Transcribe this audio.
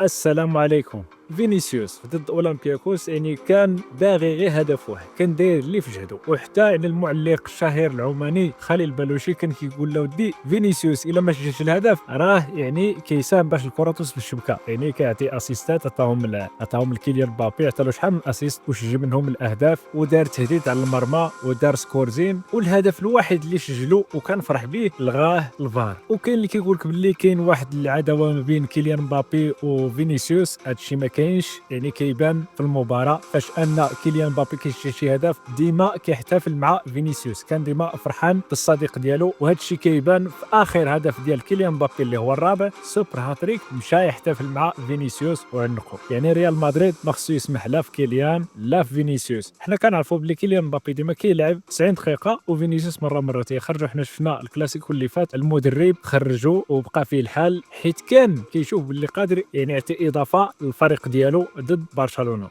السلام عليكم. فينيسيوس ضد اولمبياكوس يعني كان باغي غير هدف واحد، كان داير اللي في جهده. وحتى يعني المعلق الشهير العماني خليل بلوشي كان كيقول له ودي فينيسيوس الا ما جاش الهدف راه يعني كيساهم باش الكره توصل للشبكه، يعني كيعطي اسيستات. عطاهم الكيليان مبابي، عطا له شحال من اسيست واش جاب منهم الاهداف، ودار تهديد على المرمى ودار سكورزين. والهدف الوحيد اللي سجلو وكان فرح به لغاه الفار. وكاين اللي كيقول لك باللي كاين واحد العداوه ما بين كيليان مبابي وفينيسيوس، هادشي ما كاينش، يعني كيبان في المباراه فاش ان كيليان مبابي كيشجع شي هدف ديما كيحتفل مع فينيسيوس، كان ديما فرحان بالصديق ديالو. وهادشي كيبان في اخر هدف ديال كيليان مبابي اللي هو الرابع سوبر هاتريك، مشى يحتفل مع فينيسيوس وعنقو. يعني ريال مدريد ما خصو يسمح لا في كيليان لا في فينيسيوس. حنا كنعرفوا بلي كيليان مبابي ديما كيلعب 90 دقيقه وفينيسيوس مره تيخرجوا. حنا شفنا الكلاسيكو اللي فات المدرب خرجوا وبقى فيه الحال، حيت كان كيشوف باللي قادر يعني يعطي اضافه للفريق ديالو ضد برشلونه.